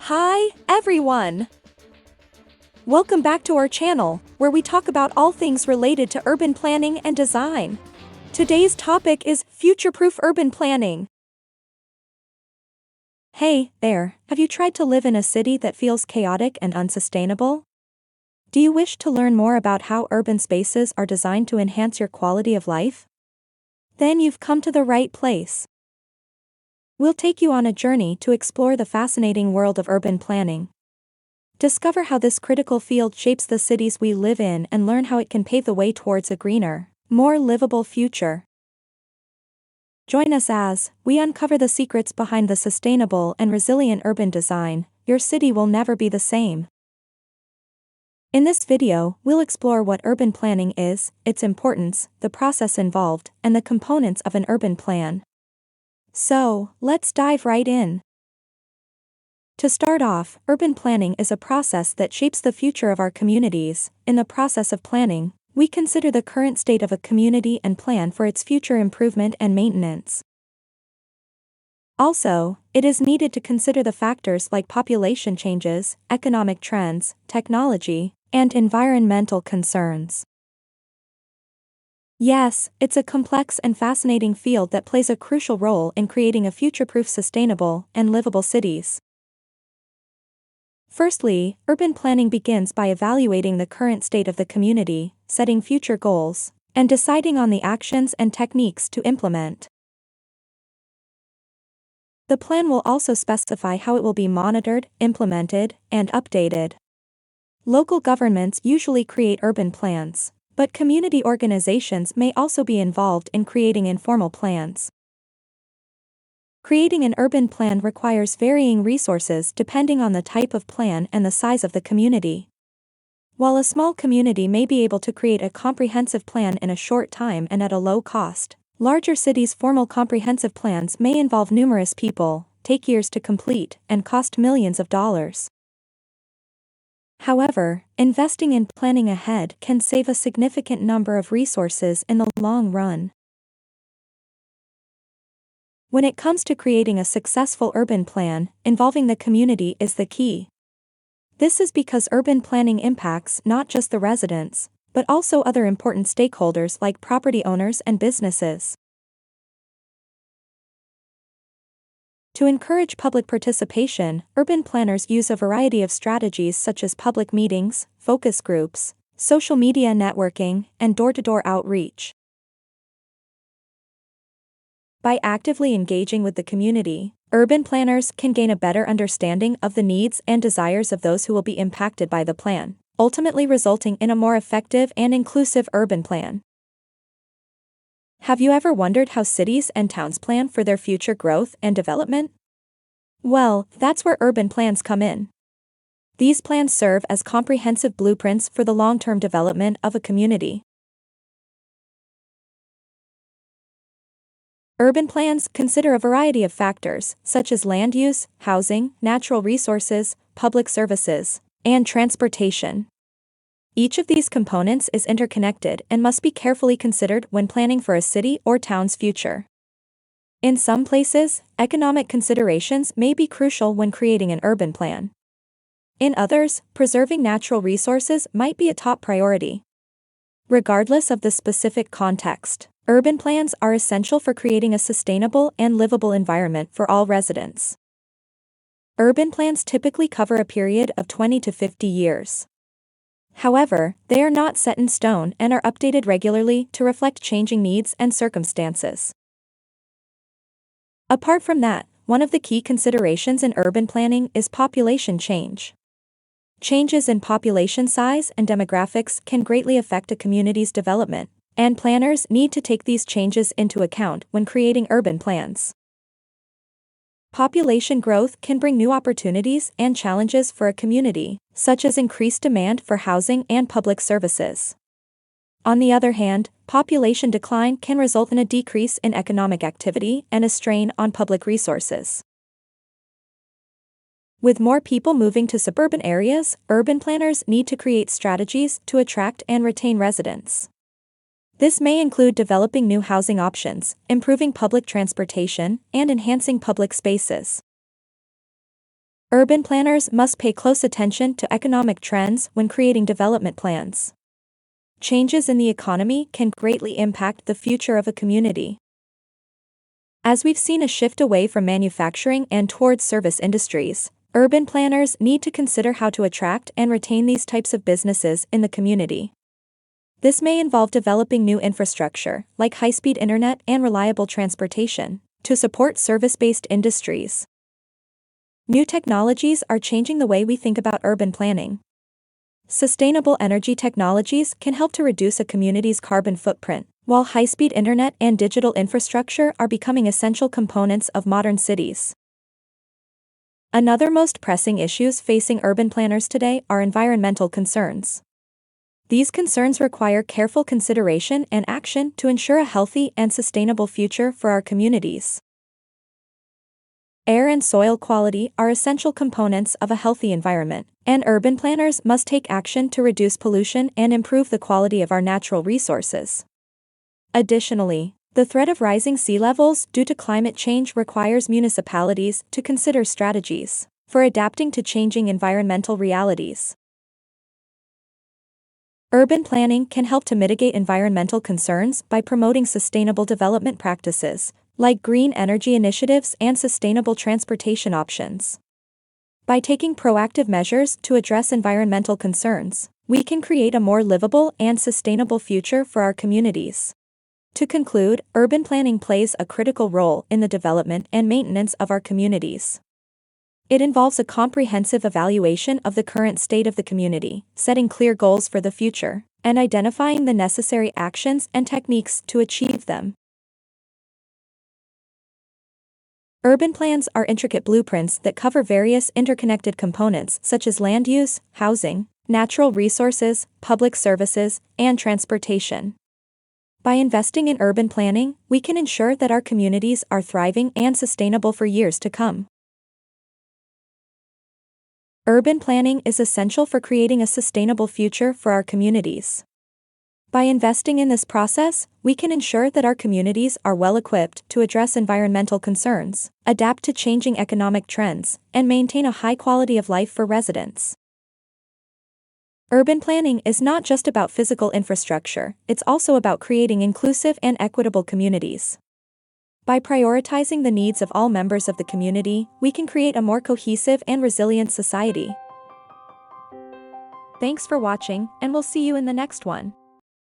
Hi, everyone! Welcome back to our channel, where we talk about all things related to urban planning and design. Today's topic is future-proof urban planning. Hey, there, have you tried to live in a city that feels chaotic and unsustainable? Do you wish to learn more about how urban spaces are designed to enhance your quality of life? Then you've come to the right place. We'll take you on a journey to explore the fascinating world of urban planning. Discover how this critical field shapes the cities we live in and learn how it can pave the way towards a greener, more livable future. Join us as we uncover the secrets behind the sustainable and resilient urban design. Your city will never be the same. In this video, we'll explore what urban planning is, its importance, the process involved, and the components of an urban plan. So, let's dive right in. To start off, urban planning is a process that shapes the future of our communities. In the process of planning, we consider the current state of a community and plan for its future improvement and maintenance. Also, it is needed to consider the factors like population changes, economic trends, technology, and environmental concerns. Yes, it's a complex and fascinating field that plays a crucial role in creating a future-proof, sustainable, and livable cities. Firstly, urban planning begins by evaluating the current state of the community, setting future goals, and deciding on the actions and techniques to implement. The plan will also specify how it will be monitored, implemented, and updated. Local governments usually create urban plans, but community organizations may also be involved in creating informal plans. Creating an urban plan requires varying resources depending on the type of plan and the size of the community. While a small community may be able to create a comprehensive plan in a short time and at a low cost, larger cities' formal comprehensive plans may involve numerous people, take years to complete, and cost millions of dollars. However, investing in planning ahead can save a significant number of resources in the long run. When it comes to creating a successful urban plan, involving the community is the key. This is because urban planning impacts not just the residents, but also other important stakeholders like property owners and businesses. To encourage public participation, urban planners use a variety of strategies such as public meetings, focus groups, social media networking, and door-to-door outreach. By actively engaging with the community, urban planners can gain a better understanding of the needs and desires of those who will be impacted by the plan, ultimately resulting in a more effective and inclusive urban plan. Have you ever wondered how cities and towns plan for their future growth and development? Well, that's where urban plans come in. These plans serve as comprehensive blueprints for the long-term development of a community. Urban plans consider a variety of factors, such as land use, housing, natural resources, public services, and transportation. Each of these components is interconnected and must be carefully considered when planning for a city or town's future. In some places, economic considerations may be crucial when creating an urban plan. In others, preserving natural resources might be a top priority. Regardless of the specific context, urban plans are essential for creating a sustainable and livable environment for all residents. Urban plans typically cover a period of 20 to 50 years. However, they are not set in stone and are updated regularly to reflect changing needs and circumstances. Apart from that, one of the key considerations in urban planning is population change. Changes in population size and demographics can greatly affect a community's development, and planners need to take these changes into account when creating urban plans. Population growth can bring new opportunities and challenges for a community, such as increased demand for housing and public services. On the other hand, population decline can result in a decrease in economic activity and a strain on public resources. With more people moving to suburban areas, urban planners need to create strategies to attract and retain residents. This may include developing new housing options, improving public transportation, and enhancing public spaces. Urban planners must pay close attention to economic trends when creating development plans. Changes in the economy can greatly impact the future of a community. As we've seen a shift away from manufacturing and towards service industries, urban planners need to consider how to attract and retain these types of businesses in the community. This may involve developing new infrastructure, like high-speed internet and reliable transportation, to support service-based industries. New technologies are changing the way we think about urban planning. Sustainable energy technologies can help to reduce a community's carbon footprint, while high-speed internet and digital infrastructure are becoming essential components of modern cities. Another most pressing issues facing urban planners today are environmental concerns. These concerns require careful consideration and action to ensure a healthy and sustainable future for our communities. Air and soil quality are essential components of a healthy environment, and urban planners must take action to reduce pollution and improve the quality of our natural resources. Additionally, the threat of rising sea levels due to climate change requires municipalities to consider strategies for adapting to changing environmental realities. Urban planning can help to mitigate environmental concerns by promoting sustainable development practices, like green energy initiatives and sustainable transportation options. By taking proactive measures to address environmental concerns, we can create a more livable and sustainable future for our communities. To conclude, urban planning plays a critical role in the development and maintenance of our communities. It involves a comprehensive evaluation of the current state of the community, setting clear goals for the future, and identifying the necessary actions and techniques to achieve them. Urban plans are intricate blueprints that cover various interconnected components such as land use, housing, natural resources, public services, and transportation. By investing in urban planning, we can ensure that our communities are thriving and sustainable for years to come. Urban planning is essential for creating a sustainable future for our communities. By investing in this process, we can ensure that our communities are well equipped to address environmental concerns, adapt to changing economic trends, and maintain a high quality of life for residents. Urban planning is not just about physical infrastructure, it's also about creating inclusive and equitable communities. By prioritizing the needs of all members of the community, we can create a more cohesive and resilient society. Thanks for watching, and we'll see you in the next one.